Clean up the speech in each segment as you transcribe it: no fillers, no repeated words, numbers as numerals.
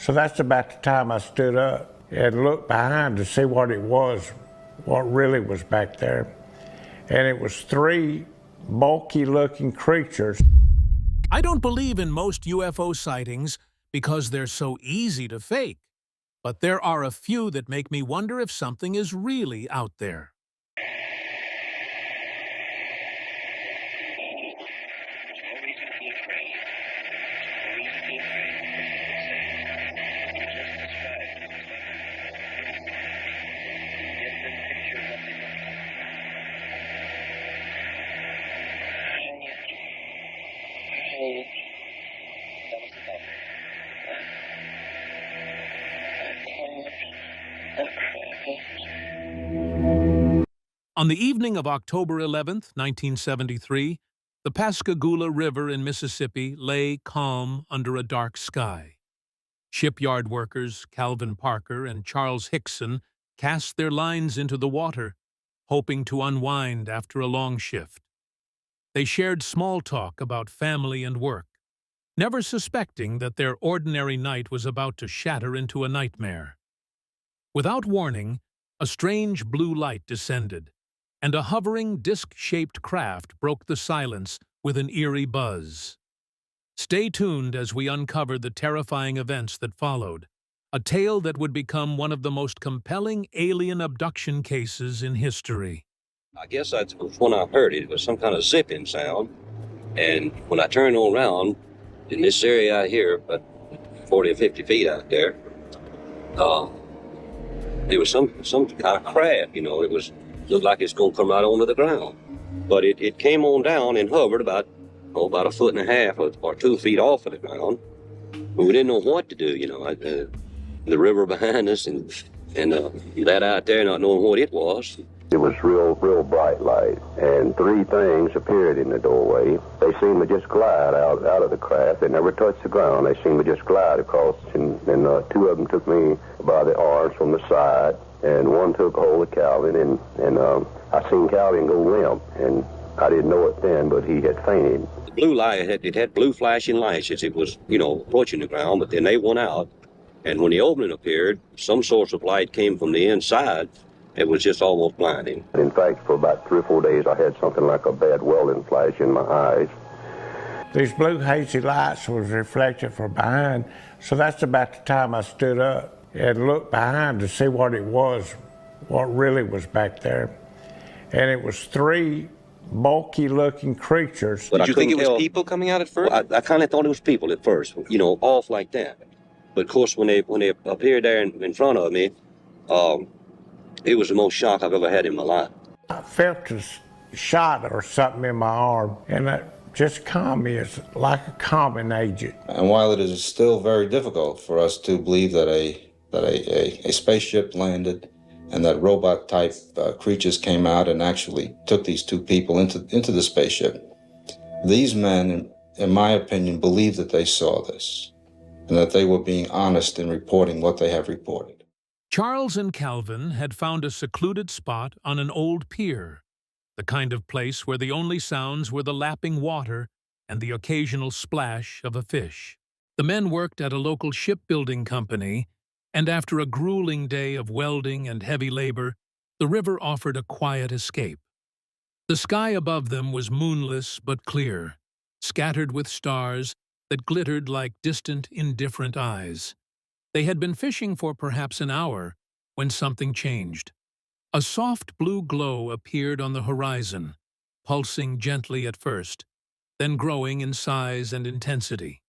So that's about the time I stood up and looked behind to see what it was, what really was back there. And it was three bulky-looking creatures. I don't believe in most UFO sightings because they're so easy to fake. But there are a few that make me wonder if something is really out there. On the evening of October 11th, 1973, the Pascagoula River in Mississippi lay calm under a dark sky. Shipyard workers Calvin Parker and Charles Hickson cast their lines into the water, hoping to unwind after a long shift. They shared small talk about family and work, never suspecting that their ordinary night was about to shatter into a nightmare. Without warning, a strange blue light descended, and a hovering disc-shaped craft broke the silence with an eerie buzz. Stay tuned as we uncover the terrifying events that followed, a tale that would become one of the most compelling alien abduction cases in history. I guess that's when I heard it. It was some kind of zipping sound, and when I turned around, in this area out here, about 40 or 50 feet out there, there was some kind of craft, it looked like it's going to come right onto the ground. But it came on down and hovered about a foot and a half or 2 feet off of the ground. But we didn't know what to do, the river behind us and that out there not knowing what it was. It was real bright light, and three things appeared in the doorway. They seemed to just glide out of the craft. They never touched the ground. They seemed to just glide across, and two of them took me by the arms from the side, and one took hold of Calvin, and I seen Calvin go limp, and I didn't know it then, but he had fainted. The blue light, it had blue flashing lights as it was, approaching the ground, but then they went out, and when the opening appeared, some source of light came from the inside. It was just almost blinding. In fact, for about 3 or 4 days, I had something like a bad welding flash in my eyes. These blue hazy lights was reflected from behind, so that's about the time I stood up and looked behind to see what it was, what really was back there. And it was three bulky-looking creatures. But Did you think it was people coming out at first? Well, I kind of thought it was people at first, off like that. But of course, when they appeared there in front of me, it was the most shock I've ever had in my life. I felt a shot or something in my arm, and that just calmed me. It's like a calming agent. And while it is still very difficult for us to believe that a spaceship landed and that robot-type creatures came out and actually took these two people into the spaceship, these men, in my opinion, believed that they saw this and that they were being honest in reporting what they have reported. Charles and Calvin had found a secluded spot on an old pier, the kind of place where the only sounds were the lapping water and the occasional splash of a fish. The men worked at a local shipbuilding company, and after a grueling day of welding and heavy labor, the river offered a quiet escape. The sky above them was moonless but clear, scattered with stars that glittered like distant, indifferent eyes. They had been fishing for perhaps an hour when something changed. A soft blue glow appeared on the horizon, pulsing gently at first, then growing in size and intensity.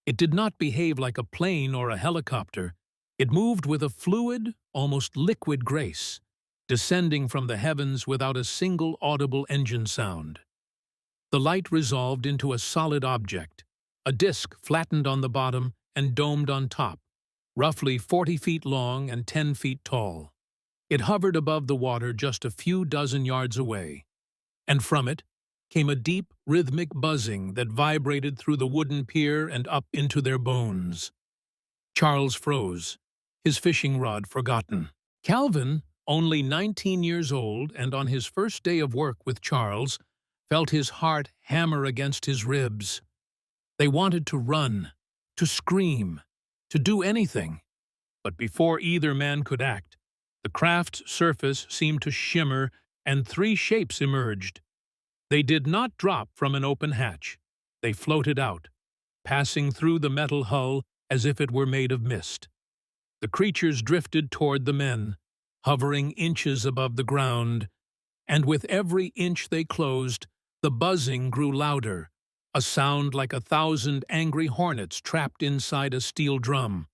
It did not behave like a plane or a helicopter. It moved with a fluid, almost liquid grace, descending from the heavens without a single audible engine sound. The light resolved into a solid object, a disk flattened on the bottom and domed on top, roughly 40 feet long and 10 feet tall. It hovered above the water just a few dozen yards away, and from it came a deep, rhythmic buzzing that vibrated through the wooden pier and up into their bones. Charles froze, his fishing rod forgotten. Calvin, only 19 years old and on his first day of work with Charles, felt his heart hammer against his ribs. They wanted to run, to scream, to do anything. But before either man could act, the craft's surface seemed to shimmer and three shapes emerged. They did not drop from an open hatch. They floated out, passing through the metal hull as if it were made of mist. The creatures drifted toward the men, hovering inches above the ground, and with every inch they closed, the buzzing grew louder, a sound like 1,000 angry hornets trapped inside a steel drum.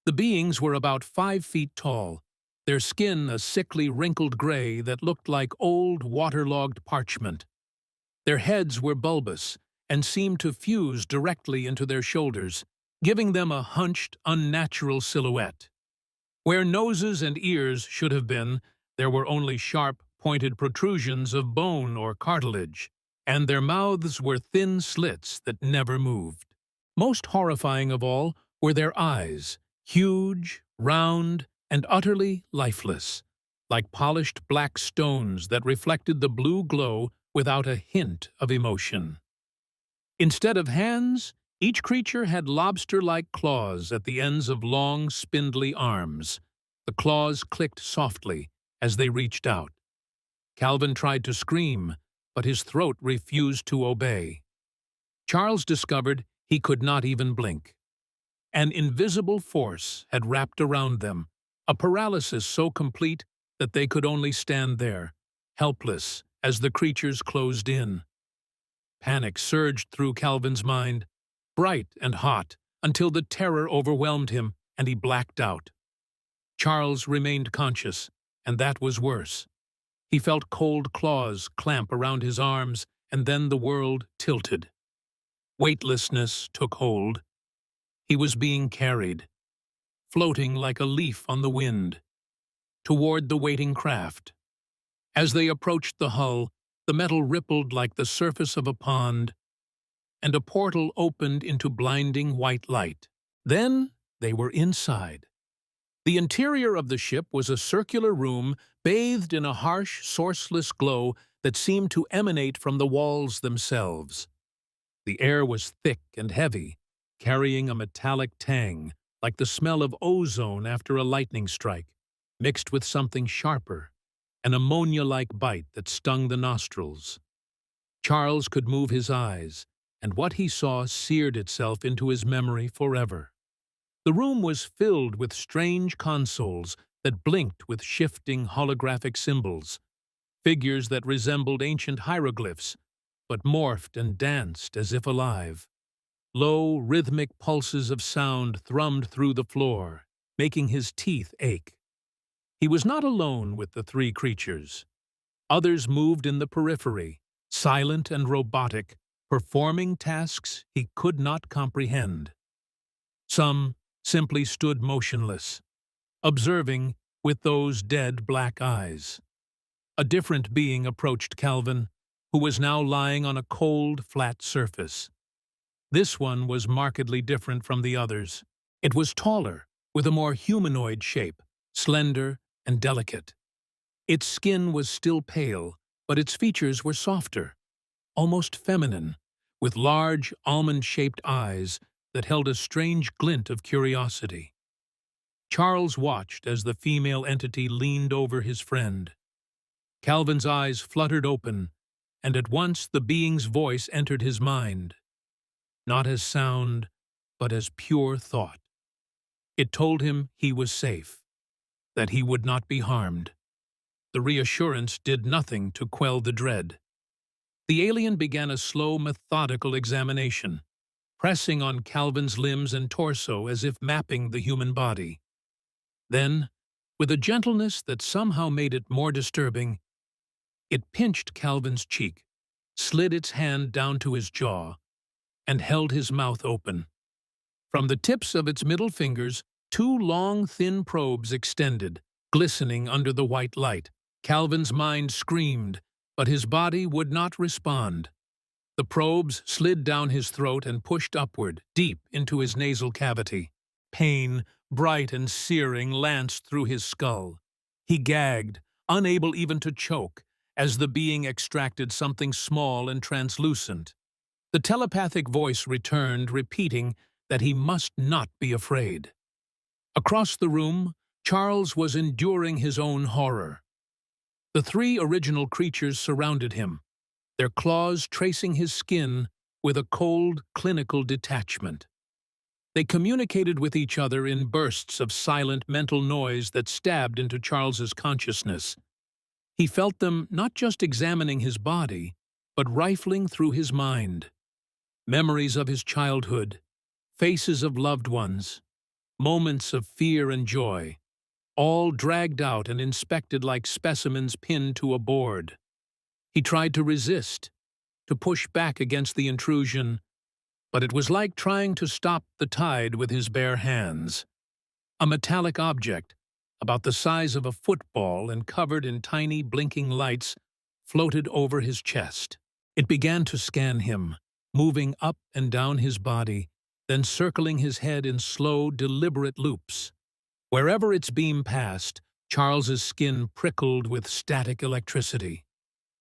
The beings were about 5 feet tall, their skin a sickly wrinkled gray that looked like old waterlogged parchment. Their heads were bulbous and seemed to fuse directly into their shoulders, giving them a hunched, unnatural silhouette. Where noses and ears should have been, there were only sharp, pointed protrusions of bone or cartilage, and their mouths were thin slits that never moved. Most horrifying of all were their eyes, huge, round, and utterly lifeless, like polished black stones that reflected the blue glow without a hint of emotion. Instead of hands, each creature had lobster-like claws at the ends of long, spindly arms. The claws clicked softly as they reached out. Calvin tried to scream, but his throat refused to obey. Charles discovered he could not even blink. An invisible force had wrapped around them, a paralysis so complete that they could only stand there, helpless as the creatures closed in. Panic surged through Calvin's mind, bright and hot, until the terror overwhelmed him and he blacked out. Charles remained conscious, and that was worse. He felt cold claws clamp around his arms, and then the world tilted. Weightlessness took hold. He was being carried, floating like a leaf on the wind, toward the waiting craft. As they approached the hull, the metal rippled like the surface of a pond, and a portal opened into blinding white light. Then they were inside. The interior of the ship was a circular room bathed in a harsh, sourceless glow that seemed to emanate from the walls themselves. The air was thick and heavy, carrying a metallic tang, like the smell of ozone after a lightning strike, mixed with something sharper, an ammonia-like bite that stung the nostrils. Charles could move his eyes, and what he saw seared itself into his memory forever. The room was filled with strange consoles that blinked with shifting holographic symbols, figures that resembled ancient hieroglyphs, but morphed and danced as if alive. Low, rhythmic pulses of sound thrummed through the floor, making his teeth ache. He was not alone with the three creatures. Others moved in the periphery, silent and robotic, performing tasks he could not comprehend. Some simply stood motionless, observing with those dead black eyes. A different being approached Calvin, who was now lying on a cold, flat surface. This one was markedly different from the others. It was taller, with a more humanoid shape, slender and delicate. Its skin was still pale, but its features were softer, almost feminine, with large, almond-shaped eyes that held a strange glint of curiosity. Charles watched as the female entity leaned over his friend. Calvin's eyes fluttered open, and at once the being's voice entered his mind, not as sound, but as pure thought. It told him he was safe, that he would not be harmed. The reassurance did nothing to quell the dread. The alien began a slow, methodical examination, pressing on Calvin's limbs and torso as if mapping the human body. Then, with a gentleness that somehow made it more disturbing, it pinched Calvin's cheek, slid its hand down to his jaw, and held his mouth open. From the tips of its middle fingers, 2 long, thin probes extended, glistening under the white light. Calvin's mind screamed, but his body would not respond. The probes slid down his throat and pushed upward, deep into his nasal cavity. Pain, bright and searing, lanced through his skull. He gagged, unable even to choke, as the being extracted something small and translucent. The telepathic voice returned, repeating that he must not be afraid. Across the room, Charles was enduring his own horror. The three original creatures surrounded him, their claws tracing his skin with a cold, clinical detachment. They communicated with each other in bursts of silent mental noise that stabbed into Charles's consciousness. He felt them not just examining his body, but rifling through his mind. Memories of his childhood, faces of loved ones, moments of fear and joy, all dragged out and inspected like specimens pinned to a board. He tried to resist, to push back against the intrusion, but it was like trying to stop the tide with his bare hands. A metallic object, about the size of a football and covered in tiny blinking lights, floated over his chest. It began to scan him, moving up and down his body, then circling his head in slow, deliberate loops. Wherever its beam passed, Charles's skin prickled with static electricity.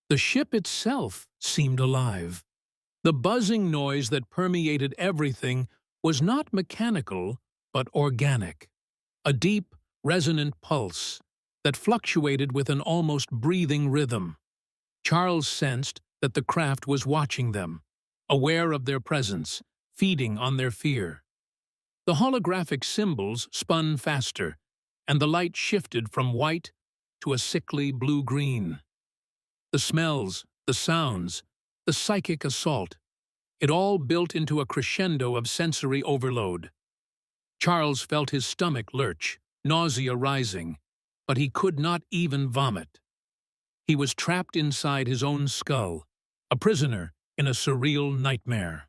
The ship itself seemed alive. The buzzing noise that permeated everything was not mechanical, but organic. A deep, resonant pulse that fluctuated with an almost breathing rhythm. Charles sensed that the craft was watching them, aware of their presence, feeding on their fear. The holographic symbols spun faster, and the light shifted from white to a sickly blue-green. The smells, the sounds, the psychic assault, it all built into a crescendo of sensory overload. Charles felt his stomach lurch, nausea rising, but he could not even vomit. He was trapped inside his own skull, a prisoner in a surreal nightmare.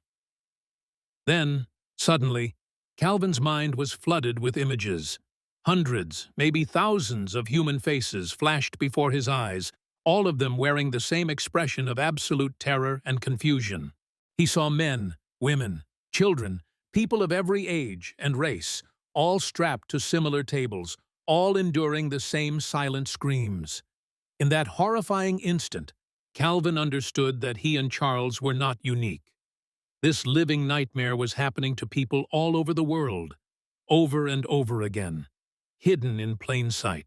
Then, suddenly, Calvin's mind was flooded with images. Hundreds, maybe thousands of human faces flashed before his eyes, all of them wearing the same expression of absolute terror and confusion. He saw men, women, children, people of every age and race, all strapped to similar tables, all enduring the same silent screams. In that horrifying instant, Calvin understood that he and Charles were not unique. This living nightmare was happening to people all over the world, over and over again, hidden in plain sight.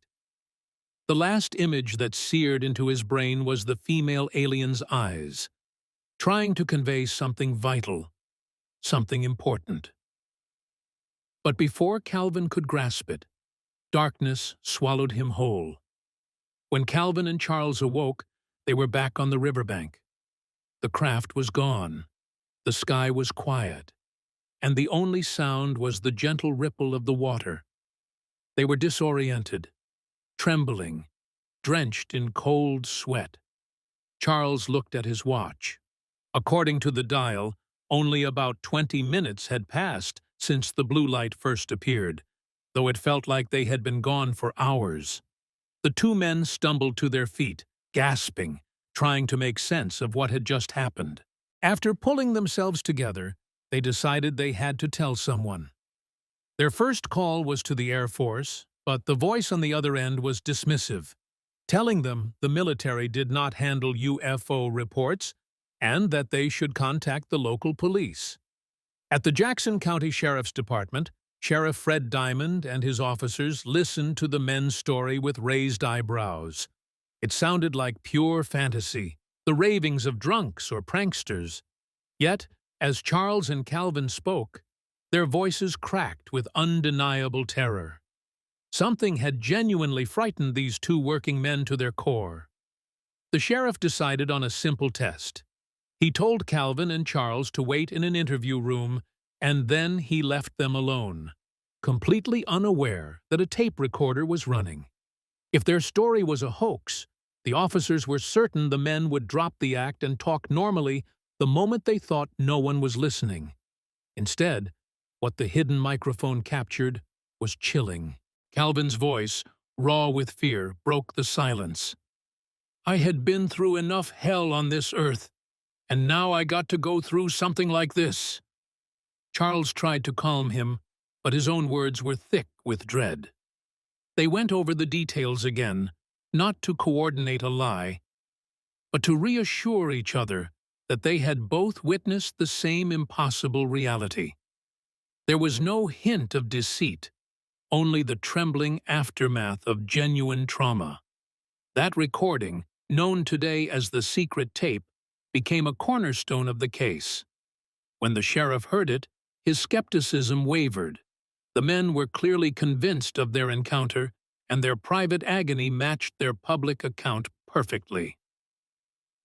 The last image that seared into his brain was the female alien's eyes, trying to convey something vital, something important. But before Calvin could grasp it, darkness swallowed him whole. When Calvin and Charles awoke, they were back on the riverbank. The craft was gone, the sky was quiet, and the only sound was the gentle ripple of the water. They were disoriented, trembling, drenched in cold sweat. Charles looked at his watch. According to the dial, only about 20 minutes had passed since the blue light first appeared, though it felt like they had been gone for hours. The two men stumbled to their feet, gasping, trying to make sense of what had just happened. After pulling themselves together, they decided they had to tell someone. Their first call was to the Air Force, but the voice on the other end was dismissive, telling them the military did not handle UFO reports and that they should contact the local police. At the Jackson County Sheriff's Department, Sheriff Fred Diamond and his officers listened to the men's story with raised eyebrows. It sounded like pure fantasy, the ravings of drunks or pranksters. Yet, as Charles and Calvin spoke, their voices cracked with undeniable terror. Something had genuinely frightened these two working men to their core. The sheriff decided on a simple test. He told Calvin and Charles to wait in an interview room, and then he left them alone, completely unaware that a tape recorder was running. If their story was a hoax, the officers were certain the men would drop the act and talk normally the moment they thought no one was listening. Instead, what the hidden microphone captured was chilling. Calvin's voice, raw with fear, broke the silence. "I had been through enough hell on this earth, and now I got to go through something like this." Charles tried to calm him, but his own words were thick with dread. They went over the details again, not to coordinate a lie, but to reassure each other that they had both witnessed the same impossible reality. There was no hint of deceit, only the trembling aftermath of genuine trauma. That recording, known today as the secret tape, became a cornerstone of the case. When the sheriff heard it, his skepticism wavered. The men were clearly convinced of their encounter, and their private agony matched their public account perfectly.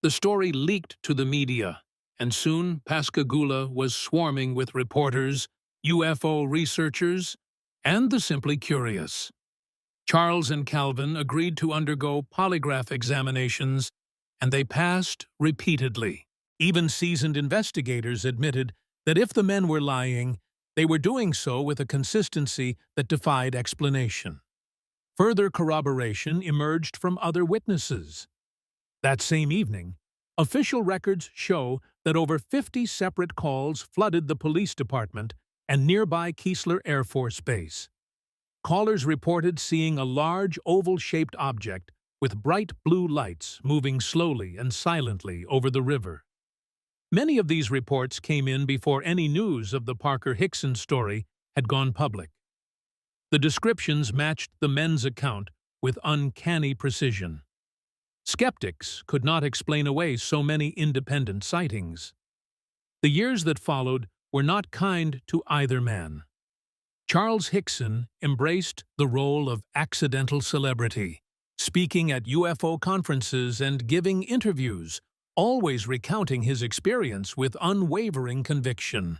The story leaked to the media, and soon Pascagoula was swarming with reporters, UFO researchers, and the simply curious. Charles and Calvin agreed to undergo polygraph examinations, and they passed repeatedly. Even seasoned investigators admitted that if the men were lying, they were doing so with a consistency that defied explanation. Further corroboration emerged from other witnesses. That same evening, official records show that over 50 separate calls flooded the police department and nearby Keesler Air Force Base. Callers reported seeing a large oval-shaped object with bright blue lights moving slowly and silently over the river. Many of these reports came in before any news of the Parker Hickson story had gone public. The descriptions matched the men's account with uncanny precision. Skeptics could not explain away so many independent sightings. The years that followed were not kind to either man. Charles Hickson embraced the role of accidental celebrity, speaking at UFO conferences and giving interviews, always recounting his experience with unwavering conviction.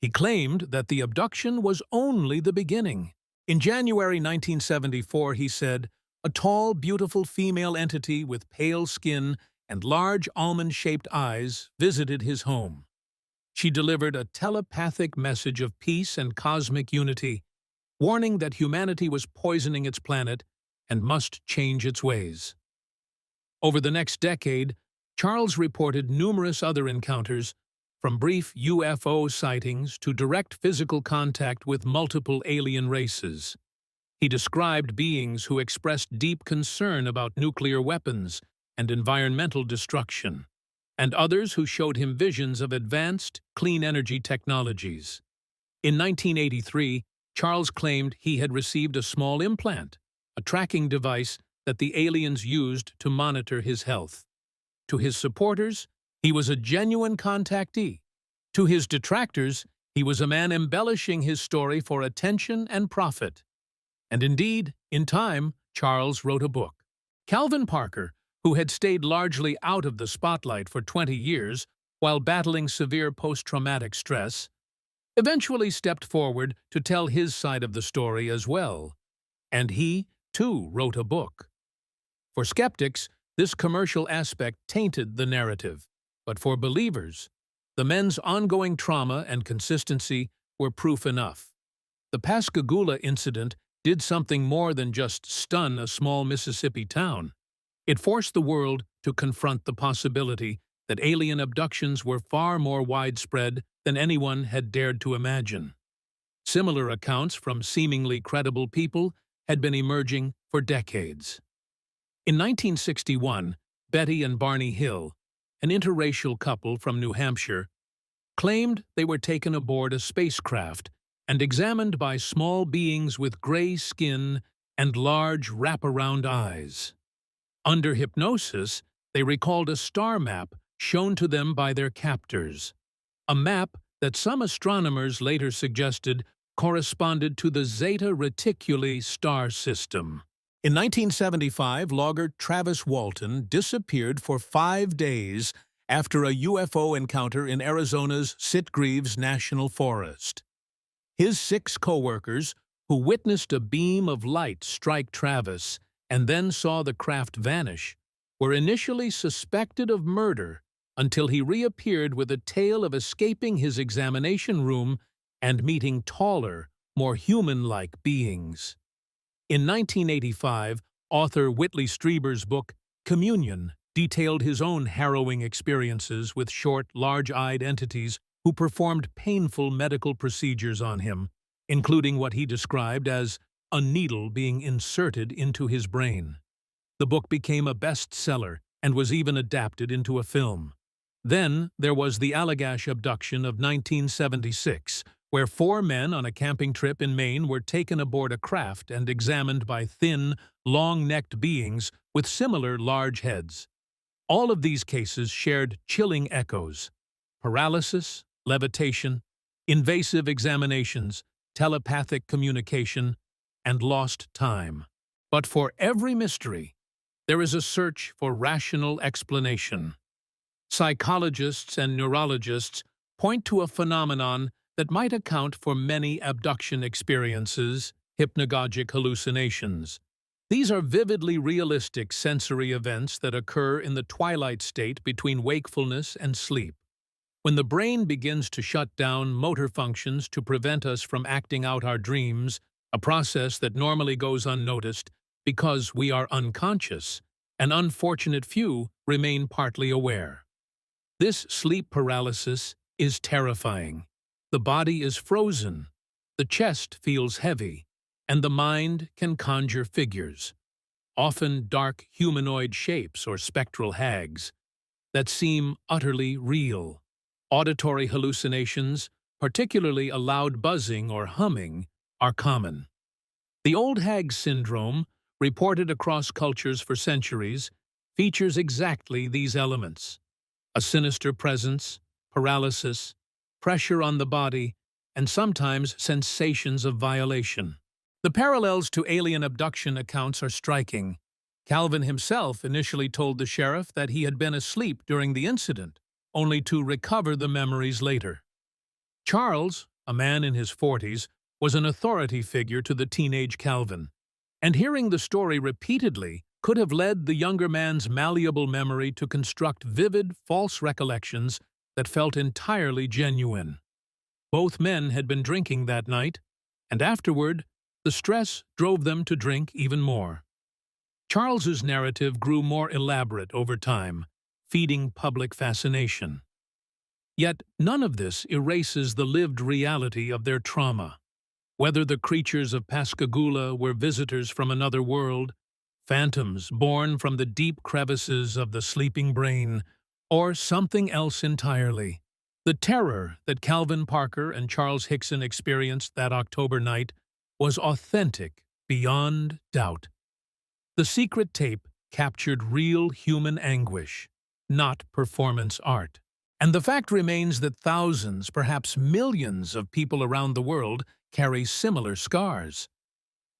He claimed that the abduction was only the beginning. In January 1974, he said, "A tall, beautiful female entity with pale skin and large almond-shaped eyes visited his home. She delivered a telepathic message of peace and cosmic unity, warning that humanity was poisoning its planet and must change its ways." Over the next decade, Charles reported numerous other encounters, from brief UFO sightings to direct physical contact with multiple alien races. He described beings who expressed deep concern about nuclear weapons and environmental destruction, and others who showed him visions of advanced, clean energy technologies. In 1983, Charles claimed he had received a small implant, a tracking device that the aliens used to monitor his health. To his supporters, he was a genuine contactee. To his detractors, he was a man embellishing his story for attention and profit. And indeed, in time, Charles wrote a book. Calvin Parker, who had stayed largely out of the spotlight for 20 years while battling severe post-traumatic stress, eventually stepped forward to tell his side of the story as well. And he, too, wrote a book. For skeptics, this commercial aspect tainted the narrative, but for believers, the men's ongoing trauma and consistency were proof enough. The Pascagoula incident did something more than just stun a small Mississippi town. It forced the world to confront the possibility that alien abductions were far more widespread than anyone had dared to imagine. Similar accounts from seemingly credible people had been emerging for decades. In 1961, Betty and Barney Hill, an interracial couple from New Hampshire, claimed they were taken aboard a spacecraft and examined by small beings with gray skin and large wraparound eyes. Under hypnosis, they recalled a star map shown to them by their captors, a map that some astronomers later suggested corresponded to the Zeta Reticuli star system. In 1975, logger Travis Walton disappeared for 5 days after a UFO encounter in Arizona's Sitgreaves National Forest. His 6 co-workers, who witnessed a beam of light strike Travis and then saw the craft vanish, were initially suspected of murder until he reappeared with a tale of escaping his examination room and meeting taller, more human-like beings. In 1985, author Whitley Strieber's book, Communion, detailed his own harrowing experiences with short, large-eyed entities who performed painful medical procedures on him, including what he described as a needle being inserted into his brain. The book became a bestseller and was even adapted into a film. Then there was the Allagash abduction of 1976, where 4 men on a camping trip in Maine were taken aboard a craft and examined by thin, long-necked beings with similar large heads. All of these cases shared chilling echoes: paralysis, levitation, invasive examinations, telepathic communication, and lost time. But for every mystery, there is a search for rational explanation. Psychologists and neurologists point to a phenomenon that might account for many abduction experiences: hypnagogic hallucinations. These are vividly realistic sensory events that occur in the twilight state between wakefulness and sleep, when the brain begins to shut down motor functions to prevent us from acting out our dreams, a process that normally goes unnoticed because we are unconscious. An unfortunate few remain partly aware. This sleep paralysis is terrifying. The body is frozen, the chest feels heavy, and the mind can conjure figures, often dark humanoid shapes or spectral hags, that seem utterly real. Auditory hallucinations, particularly a loud buzzing or humming, are common. The old hag syndrome, reported across cultures for centuries, features exactly these elements: a sinister presence, paralysis, pressure on the body, and sometimes sensations of violation. The parallels to alien abduction accounts are striking. Calvin himself initially told the sheriff that he had been asleep during the incident, only to recover the memories later. Charles, a man in his 40s, was an authority figure to the teenage Calvin, and hearing the story repeatedly could have led the younger man's malleable memory to construct vivid, false recollections that felt entirely genuine. Both men had been drinking that night, and afterward, the stress drove them to drink even more. Charles's narrative grew more elaborate over time, feeding public fascination. Yet none of this erases the lived reality of their trauma. Whether the creatures of Pascagoula were visitors from another world, phantoms born from the deep crevices of the sleeping brain, or something else entirely, the terror that Calvin Parker and Charles Hickson experienced that October night was authentic beyond doubt. The secret tape captured real human anguish, not performance art. And the fact remains that thousands, perhaps millions of people around the world carry similar scars.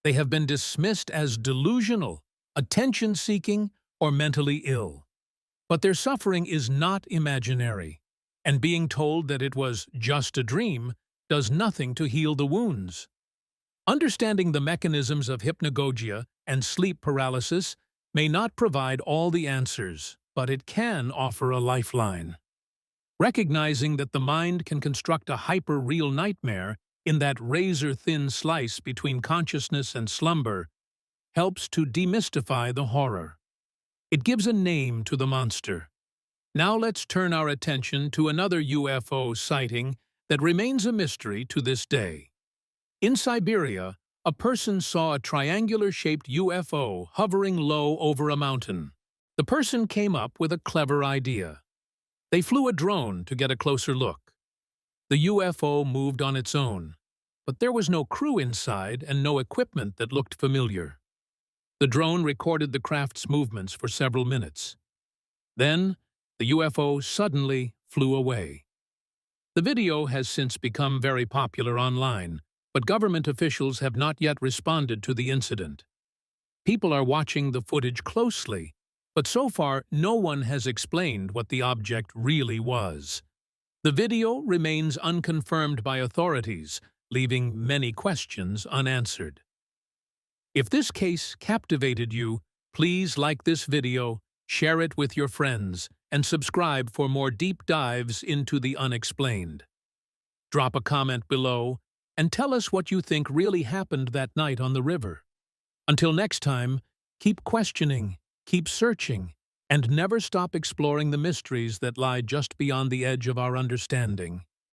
They have been dismissed as delusional, attention-seeking, or mentally ill. But their suffering is not imaginary, and being told that it was just a dream does nothing to heal the wounds. Understanding the mechanisms of hypnagogia and sleep paralysis may not provide all the answers, but it can offer a lifeline. Recognizing that the mind can construct a hyper-real nightmare in that razor-thin slice between consciousness and slumber helps to demystify the horror. It gives a name to the monster. Now let's turn our attention to another UFO sighting that remains a mystery to this day. In Siberia, a person saw a triangular-shaped UFO hovering low over a mountain. The person came up with a clever idea. They flew a drone to get a closer look. The UFO moved on its own, but there was no crew inside and no equipment that looked familiar. The drone recorded the craft's movements for several minutes. Then, the UFO suddenly flew away. The video has since become very popular online, but government officials have not yet responded to the incident. People are watching the footage closely, but so far no one has explained what the object really was. The video remains unconfirmed by authorities, leaving many questions unanswered. If this case captivated you, please like this video, share it with your friends, and subscribe for more deep dives into the unexplained. Drop a comment below and tell us what you think really happened that night on the river. Until next time, keep questioning, keep searching, and never stop exploring the mysteries that lie just beyond the edge of our understanding.